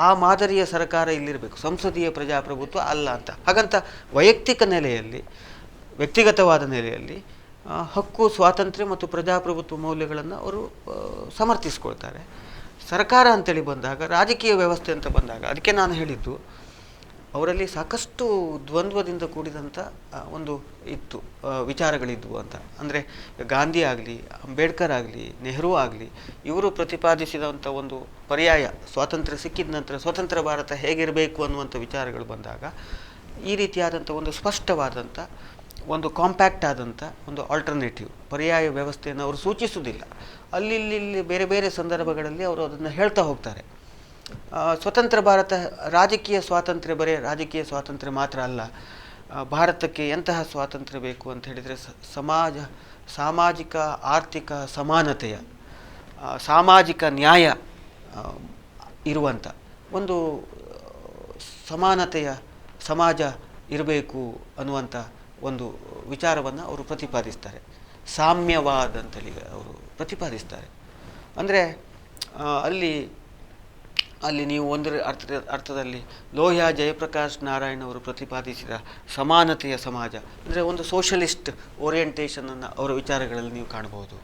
ಆ ಮಾದರಿಯ ಸರ್ಕಾರ ಇಲ್ಲಿರಬೇಕು, ಸಂಸದೀಯ ಪ್ರಜಾಪ್ರಭುತ್ವ ಅಲ್ಲ ಅಂತ. ಹಾಗಂತ ವೈಯಕ್ತಿಕ ನೆಲೆಯಲ್ಲಿ, ವ್ಯಕ್ತಿಗತವಾದ ನೆಲೆಯಲ್ಲಿ ಹಕ್ಕು, ಸ್ವಾತಂತ್ರ್ಯ ಮತ್ತು ಪ್ರಜಾಪ್ರಭುತ್ವ ಮೌಲ್ಯಗಳನ್ನು ಅವರು ಸಮರ್ಥಿಸ್ಕೊಳ್ತಾರೆ. ಸರ್ಕಾರ ಅಂತೇಳಿ ಬಂದಾಗ, ರಾಜಕೀಯ ವ್ಯವಸ್ಥೆ ಅಂತ ಬಂದಾಗ, ಅದಕ್ಕೆ ನಾನು ಹೇಳಿದ್ದು ಅವರಲ್ಲಿ ಸಾಕಷ್ಟು ದ್ವಂದ್ವದಿಂದ ಕೂಡಿದಂಥ ಒಂದು ಇತ್ತು, ವಿಚಾರಗಳಿದ್ವು ಅಂತ. ಅಂದರೆ ಗಾಂಧಿ ಆಗಲಿ, ಅಂಬೇಡ್ಕರ್ ಆಗಲಿ, ನೆಹರು ಆಗಲಿ, ಇವರು ಪ್ರತಿಪಾದಿಸಿದಂಥ ಒಂದು ಪರ್ಯಾಯ, ಸ್ವಾತಂತ್ರ್ಯ ಸಿಕ್ಕಿದ ನಂತರ ಸ್ವತಂತ್ರ ಭಾರತ ಹೇಗಿರಬೇಕು ಅನ್ನುವಂಥ ವಿಚಾರಗಳು ಬಂದಾಗ ಈ ರೀತಿಯಾದಂಥ ಒಂದು ಸ್ಪಷ್ಟವಾದಂಥ, ಒಂದು ಕಾಂಪ್ಯಾಕ್ಟ್ ಆದಂಥ ಒಂದು ಆಲ್ಟರ್ನೇಟಿವ್ ಪರ್ಯಾಯ ವ್ಯವಸ್ಥೆಯನ್ನು ಅವರು ಸೂಚಿಸುವುದಿಲ್ಲ. ಅಲ್ಲಿ ಬೇರೆ ಬೇರೆ ಸಂದರ್ಭಗಳಲ್ಲಿ ಅವರು ಅದನ್ನು ಹೇಳ್ತಾ ಹೋಗ್ತಾರೆ. ಸ್ವತಂತ್ರ ಭಾರತ, ರಾಜಕೀಯ ಸ್ವಾತಂತ್ರ್ಯ, ಬರೀ ರಾಜಕೀಯ ಸ್ವಾತಂತ್ರ್ಯ ಮಾತ್ರ ಅಲ್ಲ, ಭಾರತಕ್ಕೆ ಎಂತಹ ಸ್ವಾತಂತ್ರ್ಯ ಬೇಕು ಅಂತ ಹೇಳಿದರೆ ಸಾಮಾಜಿಕ ಆರ್ಥಿಕ ಸಮಾನತೆಯ, ಸಾಮಾಜಿಕ ನ್ಯಾಯ ಇರುವಂಥ ಒಂದು ಸಮಾನತೆಯ ಸಮಾಜ ಇರಬೇಕು ಅನ್ನುವಂಥ ಒಂದು ವಿಚಾರವನ್ನು ಅವರು ಪ್ರತಿಪಾದಿಸ್ತಾರೆ. ಸಾಮ್ಯವಾದ ಅಂತೇಳಿ ಅವರು ಪ್ರತಿಪಾದಿಸ್ತಾರೆ. ಅಂದರೆ ಅಲ್ಲಿ ನೀವು ಒಂದು ಅರ್ಥದಲ್ಲಿ ಲೋಹಿಯಾ ಜಯಪ್ರಕಾಶ್ ನಾರಾಯಣ್ ಅವರು ಪ್ರತಿಪಾದಿಸಿದ ಸಮಾನತೆಯ ಸಮಾಜ, ಅಂದರೆ ಒಂದು ಸೋಷಲಿಸ್ಟ್ ಓರಿಯೆಂಟೇಷನನ್ನು ಅವರ ವಿಚಾರಗಳಲ್ಲಿ ನೀವು ಕಾಣಬಹುದು.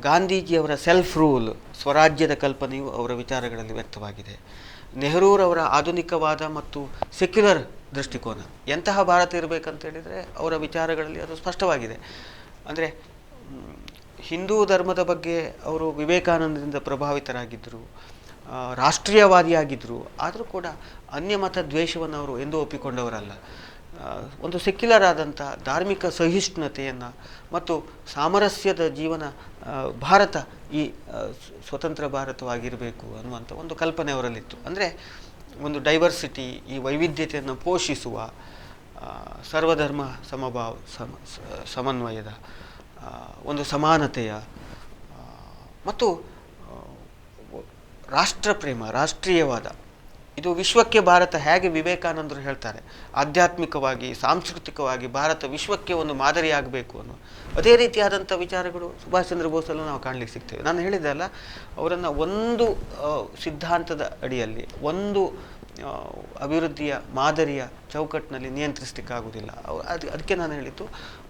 ಗಾಂಧೀಜಿಯವರ ಸೆಲ್ಫ್ ರೂಲ್, ಸ್ವರಾಜ್ಯದ ಕಲ್ಪನೆಯು ಅವರ ವಿಚಾರಗಳಲ್ಲಿ ವ್ಯಕ್ತವಾಗಿದೆ. ನೆಹರೂರವರ ಆಧುನಿಕವಾದ ಮತ್ತು ಸೆಕ್ಯುಲರ್ ದೃಷ್ಟಿಕೋನ, ಎಂತಹ ಭಾರತ ಇರಬೇಕಂತ ಹೇಳಿದರೆ ಅವರ ವಿಚಾರಗಳಲ್ಲಿ ಅದು ಸ್ಪಷ್ಟವಾಗಿದೆ. ಅಂದರೆ ಹಿಂದೂ ಧರ್ಮದ ಬಗ್ಗೆ ಅವರು ವಿವೇಕಾನಂದರಿಂದ ಪ್ರಭಾವಿತರಾಗಿದ್ದರು, ರಾಷ್ಟ್ರೀಯವಾದಿಯಾಗಿದ್ದರು. ಆದರೂ ಕೂಡ ಅನ್ಯಮತ ದ್ವೇಷವನ್ನು ಅವರು ಎಂದೂ ಒಪ್ಪಿಕೊಂಡವರಲ್ಲ. ಒಂದು ಸೆಕ್ಯುಲರ್ ಆದಂಥ ಧಾರ್ಮಿಕ ಸಹಿಷ್ಣುತೆಯನ್ನು ಮತ್ತು ಸಾಮರಸ್ಯದ ಜೀವನ ಭಾರತ ಈ ಸ್ವತಂತ್ರ ಭಾರತವಾಗಿರಬೇಕು ಅನ್ನುವಂಥ ಒಂದು ಕಲ್ಪನೆ ಅವರಲ್ಲಿತ್ತು. ಅಂದರೆ ಒಂದು ಡೈವರ್ಸಿಟಿ, ಈ ವೈವಿಧ್ಯತೆಯನ್ನು ಪೋಷಿಸುವ, ಸರ್ವಧರ್ಮ ಸಮನ್ವಯದ, ಒಂದು ಸಮಾನತೆಯ ಮತ್ತು ರಾಷ್ಟ್ರಪ್ರೇಮ, ರಾಷ್ಟ್ರೀಯವಾದ, ಇದು ವಿಶ್ವಕ್ಕೆ ಭಾರತ ಹೇಗೆ ವಿವೇಕಾನಂದರು ಹೇಳ್ತಾರೆ, ಆಧ್ಯಾತ್ಮಿಕವಾಗಿ, ಸಾಂಸ್ಕೃತಿಕವಾಗಿ ಭಾರತ ವಿಶ್ವಕ್ಕೆ ಒಂದು ಮಾದರಿಯಾಗಬೇಕು ಅನ್ನೋ ಅದೇ ರೀತಿಯಾದಂಥ ವಿಚಾರಗಳು ಸುಭಾಷ್ ಚಂದ್ರ ಬೋಸಲ್ಲೂ ನಾವು ಕಾಣಲಿಕ್ಕೆ ಸಿಗ್ತೇವೆ. ನಾನು ಹೇಳಿದೆ ಅಲ್ಲ, ಅವರನ್ನು ಒಂದು ಸಿದ್ಧಾಂತದ ಅಡಿಯಲ್ಲಿ, ಒಂದು ಅಭಿವೃದ್ಧಿಯ ಮಾದರಿಯ ಚೌಕಟ್ಟಿನಲ್ಲಿ ನಿಯಂತ್ರಿಸಲಿಕ್ಕಾಗೋದಿಲ್ಲ. ಅದಕ್ಕೆ ನಾನು ಹೇಳಿದ್ದು,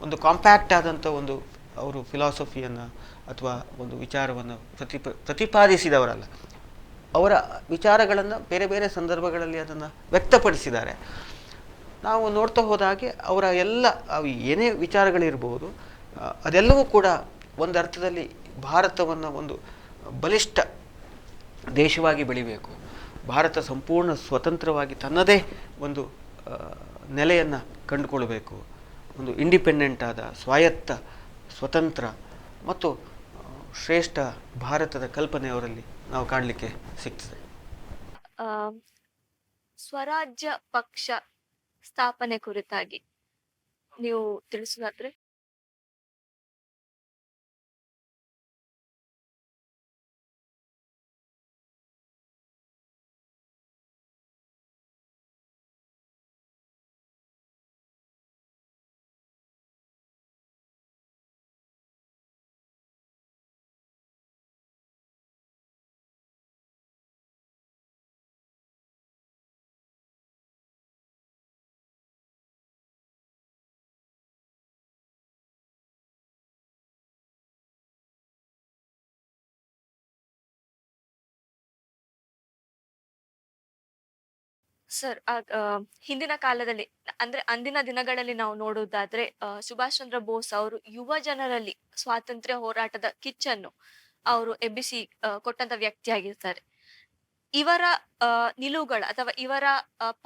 ಒಂದು ಕಾಂಪ್ಯಾಕ್ಟ್ ಆದಂಥ ಒಂದು ಅವರು ಫಿಲಾಸಫಿಯನ್ನು ಅಥವಾ ಒಂದು ವಿಚಾರವನ್ನು ಪ್ರತಿಪಾದಿಸಿದವರಲ್ಲ. ಅವರ ವಿಚಾರಗಳನ್ನು ಬೇರೆ ಬೇರೆ ಸಂದರ್ಭಗಳಲ್ಲಿ ಅದನ್ನು ವ್ಯಕ್ತಪಡಿಸಿದ್ದಾರೆ. ನಾವು ನೋಡ್ತಾ ಹೋದ ಹಾಗೆ ಅವರ ಎಲ್ಲ ಅವು ಏನೇ ವಿಚಾರಗಳಿರ್ಬೋದು, ಅದೆಲ್ಲವೂ ಕೂಡ ಒಂದು ಅರ್ಥದಲ್ಲಿ ಭಾರತವನ್ನು ಒಂದು ಬಲಿಷ್ಠ ದೇಶವಾಗಿ ಬೆಳಿಬೇಕು, ಭಾರತ ಸಂಪೂರ್ಣ ಸ್ವತಂತ್ರವಾಗಿ ತನ್ನದೇ ಒಂದು ನೆಲೆಯನ್ನು ಕಂಡುಕೊಳ್ಬೇಕು, ಒಂದು ಇಂಡಿಪೆಂಡೆಂಟ್ ಆದ ಸ್ವಾಯತ್ತ ಸ್ವತಂತ್ರ ಮತ್ತು ಶ್ರೇಷ್ಠ ಭಾರತದ ಕಲ್ಪನೆ ಅವರಲ್ಲಿ ನಾವು ಕಾಣಲಿಕ್ಕೆ ಸಿಗ್ತದೆ. ಆ, ಸ್ವರಾಜ್ಯ ಪಕ್ಷ ಸ್ಥಾಪನೆ ಕುರಿತಾಗಿ ನೀವು ತಿಳಿಸುವುದಾದ್ರೆ? ಸರ್, ಹಿಂದಿನ ಕಾಲದಲ್ಲಿ ಅಂದ್ರೆ ಅಂದಿನ ದಿನಗಳಲ್ಲಿ ನಾವು ನೋಡುವುದಾದ್ರೆ ಸುಭಾಷ್ ಚಂದ್ರ ಬೋಸ್ ಅವರು ಯುವ ಜನರಲ್ಲಿ ಸ್ವಾತಂತ್ರ್ಯ ಹೋರಾಟದ ಕಿಚ್ಚನ್ನು ಅವರು ಎಬ್ಬಿಸಿ ಕೊಟ್ಟಂತ ವ್ಯಕ್ತಿಯಾಗಿರ್ತಾರೆ. ಇವರ ನಿಲುವುಗಳ ಅಥವಾ ಇವರ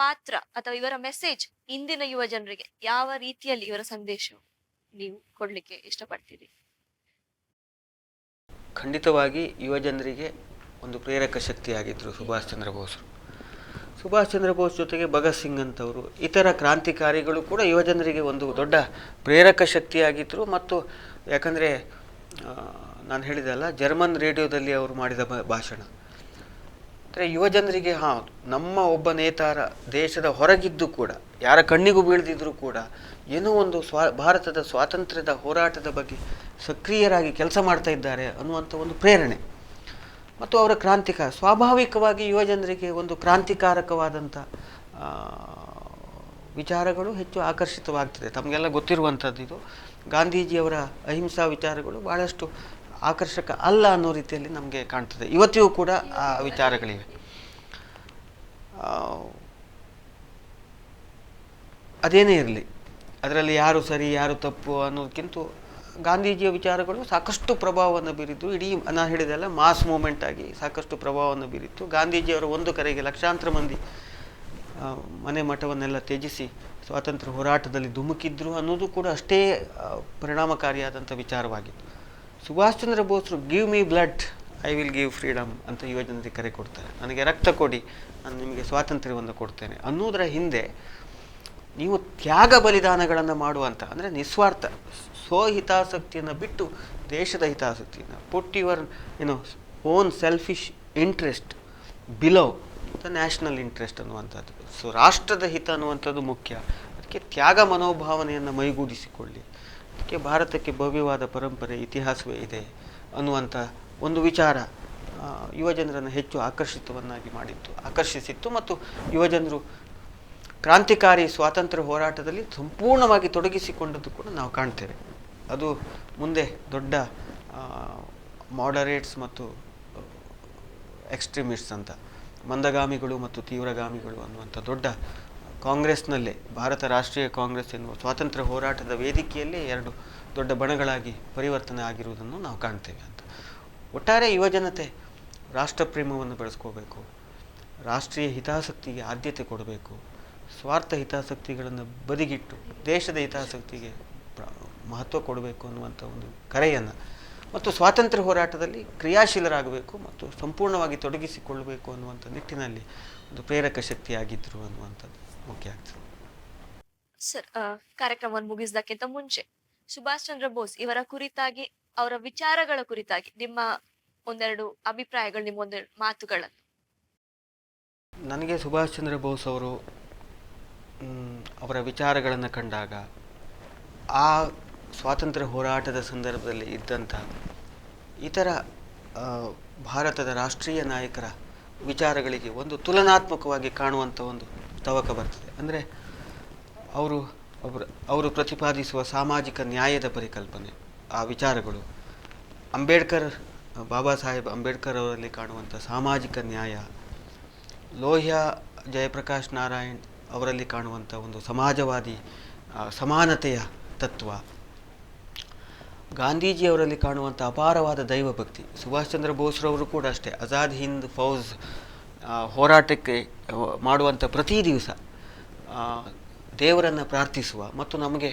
ಪಾತ್ರ ಅಥವಾ ಇವರ ಮೆಸೇಜ್ ಇಂದಿನ ಯುವ ಜನರಿಗೆ ಯಾವ ರೀತಿಯಲ್ಲಿ ಇವರ ಸಂದೇಶ ನೀವು ಕೊಡ್ಲಿಕ್ಕೆ ಇಷ್ಟಪಡ್ತೀರಿ? ಖಂಡಿತವಾಗಿ ಯುವ ಜನರಿಗೆ ಒಂದು ಪ್ರೇರಕ ಶಕ್ತಿಯಾಗಿದ್ದರು ಸುಭಾಷ್ ಚಂದ್ರ ಬೋಸರು. ಸುಭಾಷ್ ಚಂದ್ರ ಬೋಸ್ ಜೊತೆಗೆ ಭಗತ್ ಸಿಂಗ್ ಅಂತವರು ಇತರ ಕ್ರಾಂತಿಕಾರಿಗಳು ಕೂಡ ಯುವ ಜನರಿಗೆ ಒಂದು ದೊಡ್ಡ ಪ್ರೇರಕ ಶಕ್ತಿಯಾಗಿದ್ದರು. ಮತ್ತು ಯಾಕಂದರೆ ನಾನು ಹೇಳಿದಲ್ಲ, ಜರ್ಮನ್ ರೇಡಿಯೋದಲ್ಲಿ ಅವರು ಮಾಡಿದ ಭಾಷಣ ಅಂದರೆ ಯುವ ಜನರಿಗೆ ನಮ್ಮ ಒಬ್ಬ ನೇತಾರ ದೇಶದ ಹೊರಗಿದ್ದು ಕೂಡ, ಯಾರ ಕಣ್ಣಿಗೂ ಬೀಳದಿದ್ದರೂ ಕೂಡ ಏನೋ ಒಂದು ಭಾರತದ ಸ್ವಾತಂತ್ರ್ಯದ ಹೋರಾಟದ ಬಗ್ಗೆ ಸಕ್ರಿಯರಾಗಿ ಕೆಲಸ ಮಾಡ್ತಾ ಇದ್ದಾರೆ ಅನ್ನುವಂಥ ಒಂದು ಪ್ರೇರಣೆ. ಮತ್ತು ಅವರ ಸ್ವಾಭಾವಿಕವಾಗಿ ಯುವ ಜನರಿಗೆ ಒಂದು ಕ್ರಾಂತಿಕಾರಕವಾದಂಥ ವಿಚಾರಗಳು ಹೆಚ್ಚು ಆಕರ್ಷಿತವಾಗ್ತದೆ. ತಮಗೆಲ್ಲ ಗೊತ್ತಿರುವಂಥದ್ದು ಇದು. ಗಾಂಧೀಜಿಯವರ ಅಹಿಂಸಾ ವಿಚಾರಗಳು ಭಾಳಷ್ಟು ಆಕರ್ಷಕ ಅಲ್ಲ ಅನ್ನೋ ರೀತಿಯಲ್ಲಿ ನಮಗೆ ಕಾಣ್ತದೆ. ಇವತ್ತಿಗೂ ಕೂಡ ಆ ವಿಚಾರಗಳಿವೆ. ಅದೇನೇ ಇರಲಿ, ಅದರಲ್ಲಿ ಯಾರು ಸರಿ ಯಾರು ತಪ್ಪು ಅನ್ನೋದಕ್ಕಿಂತ ಗಾಂಧೀಜಿಯ ವಿಚಾರಗಳು ಸಾಕಷ್ಟು ಪ್ರಭಾವವನ್ನು ಬೀರಿದ್ದು. ಇಡೀ ನಾನು ಹೇಳಿದೆಲ್ಲ ಮಾಸ್ ಮೂಮೆಂಟ್ ಆಗಿ ಸಾಕಷ್ಟು ಪ್ರಭಾವವನ್ನು ಬೀರಿತ್ತು. ಗಾಂಧೀಜಿಯವರ ಒಂದು ಕರೆಗೆ ಲಕ್ಷಾಂತರ ಮಂದಿ ಮನೆ ಮಠವನ್ನೆಲ್ಲ ತ್ಯಜಿಸಿ ಸ್ವಾತಂತ್ರ್ಯ ಹೋರಾಟದಲ್ಲಿ ಧುಮುಕಿದ್ರು ಅನ್ನೋದು ಕೂಡ ಅಷ್ಟೇ ಪರಿಣಾಮಕಾರಿಯಾದಂಥ ವಿಚಾರವಾಗಿತ್ತು. ಸುಭಾಷ್ ಚಂದ್ರ ಬೋಸರು give me blood, I will give freedom ಅಂತ ಯುವ ಜನರಿಗೆ ಕರೆ ಕೊಡ್ತಾರೆ. ನನಗೆ ರಕ್ತ ಕೊಡಿ, ನಾನು ನಿಮಗೆ ಸ್ವಾತಂತ್ರ್ಯವನ್ನು ಕೊಡ್ತೇನೆ ಅನ್ನೋದರ ಹಿಂದೆ ನೀವು ತ್ಯಾಗ ಬಲಿದಾನಗಳನ್ನು ಮಾಡುವಂಥ, ಅಂದರೆ ನಿಸ್ವಾರ್ಥ ಸ್ವಹಿತಾಸಕ್ತಿಯನ್ನು ಬಿಟ್ಟು ದೇಶದ ಹಿತಾಸಕ್ತಿಯನ್ನು, put your own selfish interest below the national interest ಅನ್ನುವಂಥದ್ದು. ಸೊ ರಾಷ್ಟ್ರದ ಹಿತ ಅನ್ನುವಂಥದ್ದು ಮುಖ್ಯ. ಅದಕ್ಕೆ ತ್ಯಾಗ ಮನೋಭಾವನೆಯನ್ನು ಮೈಗೂಡಿಸಿಕೊಳ್ಳಿ. ಅದಕ್ಕೆ ಭಾರತಕ್ಕೆ ಭವ್ಯವಾದ ಪರಂಪರೆ ಇತಿಹಾಸವೇ ಇದೆ ಅನ್ನುವಂಥ ಒಂದು ವಿಚಾರ ಯುವ ಜನರನ್ನು ಹೆಚ್ಚು ಆಕರ್ಷಿಸಿತ್ತು. ಮತ್ತು ಯುವ ಜನರು ಕ್ರಾಂತಿಕಾರಿ ಸ್ವಾತಂತ್ರ್ಯ ಹೋರಾಟದಲ್ಲಿ ಸಂಪೂರ್ಣವಾಗಿ ತೊಡಗಿಸಿಕೊಂಡದ್ದು ಕೂಡ ನಾವು ಕಾಣ್ತೇವೆ. ಅದು ಮುಂದೆ ದೊಡ್ಡ ಮಾಡರೇಟ್ಸ್ ಮತ್ತು ಎಕ್ಸ್ಟ್ರೀಮಿಸ್ಟ್ಸ್ ಅಂತ, ಮಂದಗಾಮಿಗಳು ಮತ್ತು ತೀವ್ರಗಾಮಿಗಳು ಅನ್ನುವಂಥ ದೊಡ್ಡ ಕಾಂಗ್ರೆಸ್ನಲ್ಲೇ, ಭಾರತ ರಾಷ್ಟ್ರೀಯ ಕಾಂಗ್ರೆಸ್ ಎನ್ನುವ ಸ್ವಾತಂತ್ರ್ಯ ಹೋರಾಟದ ವೇದಿಕೆಯಲ್ಲೇ ಎರಡು ದೊಡ್ಡ ಬಣಗಳಾಗಿ ಪರಿವರ್ತನೆ ಆಗಿರುವುದನ್ನು ನಾವು ಕಾಣ್ತೇವೆ ಅಂತ. ಒಟ್ಟಾರೆ ಯುವಜನತೆ ರಾಷ್ಟ್ರಪ್ರೇಮವನ್ನು ಬೆಳೆಸ್ಕೋಬೇಕು, ರಾಷ್ಟ್ರೀಯ ಹಿತಾಸಕ್ತಿಗೆ ಆದ್ಯತೆ ಕೊಡಬೇಕು, ಸ್ವಾರ್ಥ ಹಿತಾಸಕ್ತಿಗಳನ್ನು ಬದಿಗಿಟ್ಟು ದೇಶದ ಹಿತಾಸಕ್ತಿಗೆ ಮಹತ್ವ ಕೊಡಬೇಕು ಅನ್ನುವಂಥ ಒಂದು ಕರೆಯನ್ನು, ಮತ್ತು ಸ್ವಾತಂತ್ರ್ಯ ಹೋರಾಟದಲ್ಲಿ ಕ್ರಿಯಾಶೀಲರಾಗಬೇಕು ಮತ್ತು ಸಂಪೂರ್ಣವಾಗಿ ತೊಡಗಿಸಿಕೊಳ್ಳಬೇಕು ಅನ್ನುವಂಥ ನಿಟ್ಟಿನಲ್ಲಿ ಒಂದು ಪ್ರೇರಕ ಶಕ್ತಿಯಾಗಿದ್ದರು ಅನ್ನುವಂಥದ್ದು ಮುಖ್ಯ ಆಗ್ತದೆ. ಸರ್, ಕಾರ್ಯಕ್ರಮವನ್ನು ಮುಗಿಸೋದಕ್ಕಿಂತ ಮುಂಚೆ ಸುಭಾಷ್ ಚಂದ್ರ ಬೋಸ್ ಇವರ ಕುರಿತಾಗಿ, ಅವರ ವಿಚಾರಗಳ ಕುರಿತಾಗಿ ನಿಮ್ಮ ಒಂದೆರಡು ಅಭಿಪ್ರಾಯಗಳು, ನಿಮ್ಮ ಒಂದೆರಡು ಮಾತುಗಳನ್ನು. ನನಗೆ ಸುಭಾಷ್ ಚಂದ್ರ ಬೋಸ್ ಅವರು ಅವರ ವಿಚಾರಗಳನ್ನು ಕಂಡಾಗ ಆ ಸ್ವಾತಂತ್ರ್ಯ ಹೋರಾಟದ ಸಂದರ್ಭದಲ್ಲಿ ಇದ್ದಂಥ ಇತರ ಭಾರತದ ರಾಷ್ಟ್ರೀಯ ನಾಯಕರ ವಿಚಾರಗಳಿಗೆ ಒಂದು ತುಲನಾತ್ಮಕವಾಗಿ ಕಾಣುವಂಥ ಒಂದು ತವಕ ಬರ್ತದೆ. ಅಂದರೆ ಅವರು ಪ್ರತಿಪಾದಿಸುವ ಸಾಮಾಜಿಕ ನ್ಯಾಯದ ಪರಿಕಲ್ಪನೆ, ಆ ವಿಚಾರಗಳು, ಬಾಬಾ ಸಾಹೇಬ್ ಅಂಬೇಡ್ಕರ್ ಅವರಲ್ಲಿ ಕಾಣುವಂಥ ಸಾಮಾಜಿಕ ನ್ಯಾಯ, ಲೋಹಿಯಾ ಜಯಪ್ರಕಾಶ್ ನಾರಾಯಣ್ ಅವರಲ್ಲಿ ಕಾಣುವಂಥ ಒಂದು ಸಮಾಜವಾದಿ ಸಮಾನತೆಯ ತತ್ವ, ಗಾಂಧೀಜಿಯವರಲ್ಲಿ ಕಾಣುವಂಥ ಅಪಾರವಾದ ದೈವಭಕ್ತಿ, ಸುಭಾಷ್ ಚಂದ್ರ ಬೋಸ್ರವರು ಕೂಡ ಅಷ್ಟೇ ಆಜಾದ್ ಹಿಂದ್ ಫೌಜ್ ಹೋರಾಟಕ್ಕೆ ಮಾಡುವಂಥ ಪ್ರತಿ ದಿವಸ ದೇವರನ್ನು ಪ್ರಾರ್ಥಿಸುವ ಮತ್ತು ನಮಗೆ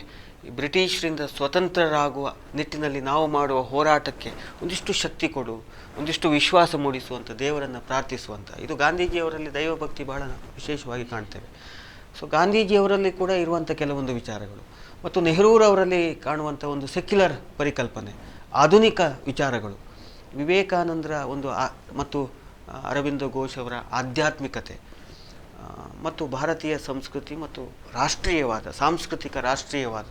ಬ್ರಿಟಿಷರಿಂದ ಸ್ವತಂತ್ರರಾಗುವ ನಿಟ್ಟಿನಲ್ಲಿ ನಾವು ಮಾಡುವ ಹೋರಾಟಕ್ಕೆ ಒಂದಿಷ್ಟು ಶಕ್ತಿ ಕೊಡು, ಒಂದಿಷ್ಟು ವಿಶ್ವಾಸ ಮೂಡಿಸುವಂಥ ದೇವರನ್ನು ಪ್ರಾರ್ಥಿಸುವಂಥ, ಇದು ಗಾಂಧೀಜಿಯವರಲ್ಲಿ ದೈವಭಕ್ತಿ ಬಹಳ ವಿಶೇಷವಾಗಿ ಕಾಣ್ತೇವೆ. ಸೊ ಗಾಂಧೀಜಿಯವರಲ್ಲಿ ಕೂಡ ಇರುವಂಥ ಕೆಲವೊಂದು ವಿಚಾರಗಳು ಮತ್ತು ನೆಹರೂರವರಲ್ಲಿ ಕಾಣುವಂಥ ಒಂದು ಸೆಕ್ಯುಲರ್ ಪರಿಕಲ್ಪನೆ, ಆಧುನಿಕ ವಿಚಾರಗಳು, ವಿವೇಕಾನಂದರ ಒಂದು ಮತ್ತು ಅರವಿಂದ ಘೋಷ್ ಅವರ ಆಧ್ಯಾತ್ಮಿಕತೆ ಮತ್ತು ಭಾರತೀಯ ಸಂಸ್ಕೃತಿ ಮತ್ತು ರಾಷ್ಟ್ರೀಯವಾದ ಸಾಂಸ್ಕೃತಿಕ ರಾಷ್ಟ್ರೀಯವಾದ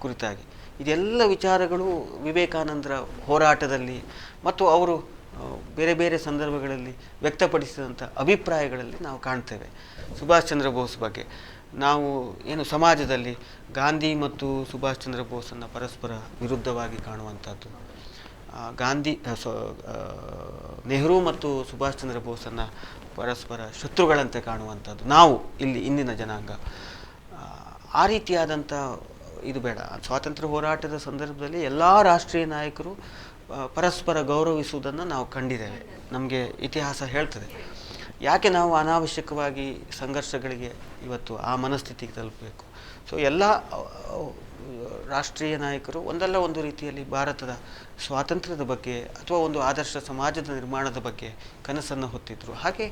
ಕುರಿತಾಗಿ ಇದೆಲ್ಲ ವಿಚಾರಗಳು ವಿವೇಕಾನಂದರ ಹೋರಾಟದಲ್ಲಿ ಮತ್ತು ಅವರು ಬೇರೆ ಬೇರೆ ಸಂದರ್ಭಗಳಲ್ಲಿ ವ್ಯಕ್ತಪಡಿಸಿದಂಥ ಅಭಿಪ್ರಾಯಗಳಲ್ಲಿ ನಾವು ಕಾಣ್ತೇವೆ. ಸುಭಾಷ್ ಚಂದ್ರ ಬೋಸ್ ಬಗ್ಗೆ ನಾವು ಏನು ಸಮಾಜದಲ್ಲಿ ಗಾಂಧಿ ಮತ್ತು ಸುಭಾಷ್ ಚಂದ್ರ ಬೋಸನ್ನು ಪರಸ್ಪರ ವಿರುದ್ಧವಾಗಿ ಕಾಣುವಂಥದ್ದು, ನೆಹರು ಮತ್ತು ಸುಭಾಷ್ ಚಂದ್ರ ಬೋಸನ್ನು ಪರಸ್ಪರ ಶತ್ರುಗಳಂತೆ ಕಾಣುವಂಥದ್ದು ನಾವು ಇಲ್ಲಿ ಇಂದಿನ ಜನಾಂಗ, ಆ ರೀತಿಯಾದಂಥ ಇದು ಬೇಡ. ಸ್ವಾತಂತ್ರ್ಯ ಹೋರಾಟದ ಸಂದರ್ಭದಲ್ಲಿ ಎಲ್ಲ ರಾಷ್ಟ್ರೀಯ ನಾಯಕರು ಪರಸ್ಪರ ಗೌರವಿಸುವುದನ್ನು ನಾವು ಕಂಡಿದ್ದೇವೆ, ನಮಗೆ ಇತಿಹಾಸ ಹೇಳ್ತದೆ. ಯಾಕೆ ನಾವು ಅನಾವಶ್ಯಕವಾಗಿ ಸಂಘರ್ಷಗಳಿಗೆ ಇವತ್ತು ಆ ಮನಸ್ಥಿತಿಗೆ ತಲುಪಬೇಕು? ಸೊ ಎಲ್ಲ ರಾಷ್ಟ್ರೀಯ ನಾಯಕರು ಒಂದಲ್ಲ ಒಂದು ರೀತಿಯಲ್ಲಿ ಭಾರತದ ಸ್ವಾತಂತ್ರ್ಯದ ಬಗ್ಗೆ ಅಥವಾ ಒಂದು ಆದರ್ಶ ಸಮಾಜದ ನಿರ್ಮಾಣದ ಬಗ್ಗೆ ಕನಸನ್ನು ಹೊತ್ತಿದ್ರು. ಹಾಗೆ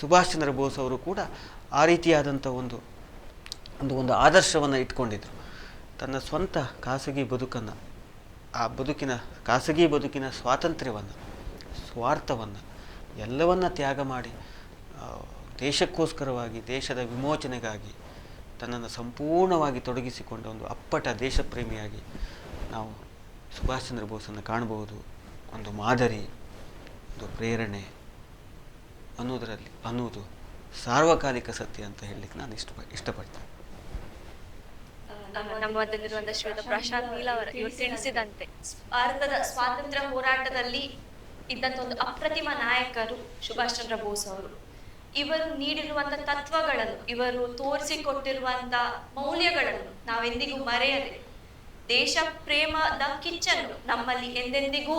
ಸುಭಾಷ್ ಚಂದ್ರ ಬೋಸ್ ಅವರು ಕೂಡ ಆ ರೀತಿಯಾದಂಥ ಒಂದು ಆದರ್ಶವನ್ನು ಇಟ್ಕೊಂಡಿದ್ರು. ತನ್ನ ಸ್ವಂತ ಖಾಸಗಿ ಬದುಕನ್ನು, ಆ ಖಾಸಗಿ ಬದುಕಿನ ಸ್ವಾತಂತ್ರ್ಯವನ್ನು, ಸ್ವಾರ್ಥವನ್ನು ಎಲ್ಲವನ್ನ ತ್ಯಾಗ ಮಾಡಿ ದೇಶಕ್ಕೋಸ್ಕರವಾಗಿ, ದೇಶದ ವಿಮೋಚನೆಗಾಗಿ ತನ್ನನ್ನು ಸಂಪೂರ್ಣವಾಗಿ ತೊಡಗಿಸಿಕೊಂಡ ಒಂದು ಅಪ್ಪಟ ದೇಶಪ್ರೇಮಿಯಾಗಿ ನಾವು ಸುಭಾಷ್ ಚಂದ್ರ ಬೋಸನ್ನು ಕಾಣಬಹುದು. ಒಂದು ಮಾದರಿ, ಒಂದು ಪ್ರೇರಣೆ ಅನ್ನೋದು ಸಾರ್ವಕಾಲಿಕ ಸತ್ಯ ಅಂತ ಹೇಳಲಿಕ್ಕೆ ನಾನು ಇಷ್ಟಪಡ್ತೇನೆ. ನಮ್ಮ ಮಧ್ಯದಲ್ಲಿರುವಂತಹ ಶ್ರೀಯುತ ಪ್ರಶಾಂತ್ ನೀಲ್ ಅವರ ಇವರು ತಿಳಿಸಿದಂತೆ ಭಾರತದ ಸ್ವಾತಂತ್ರ್ಯ ಹೋರಾಟದಲ್ಲಿ ಇದ್ದಂತ ಒಂದು ಅಪ್ರತಿಮ ನಾಯಕರು ಸುಭಾಷ್ ಚಂದ್ರ ಬೋಸ್ ಅವರು. ಇವರು ನೀಡಿರುವಂತ ತತ್ವಗಳನ್ನು, ಇವರು ತೋರಿಸಿಕೊಟ್ಟಿರುವಂತ ಮೌಲ್ಯಗಳನ್ನು ನಾವೆಂದಿಗೂ ಮರೆಯದೆ ದೇಶ ಪ್ರೇಮದ ಕಿಚ್ಚನ್ನು ನಮ್ಮಲ್ಲಿ ಎಂದೆಂದಿಗೂ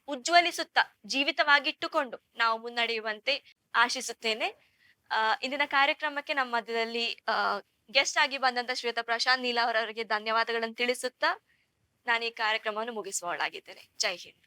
ಉಜ್ವಲಿಸುತ್ತಾ ಜೀವಿತವಾಗಿಟ್ಟುಕೊಂಡು ನಾವು ಮುನ್ನಡೆಯುವಂತೆ ಆಶಿಸುತ್ತೇನೆ. ಇಂದಿನ ಕಾರ್ಯಕ್ರಮಕ್ಕೆ ನಮ್ಮ ಮಧ್ಯದಲ್ಲಿ ಗೆಸ್ಟ್ ಆಗಿ ಬಂದಂತ ಶ್ವೇತಾ ಪ್ರಶಾಂತ್ ನೀಲ ಅವರವರಿಗೆ ಧನ್ಯವಾದಗಳನ್ನು ತಿಳಿಸುತ್ತಾ ನಾನು ಈ ಕಾರ್ಯಕ್ರಮವನ್ನು ಮುಗಿಸುವವಳಾಗಿದ್ದೇನೆ. ಜೈ ಹಿಂದ್.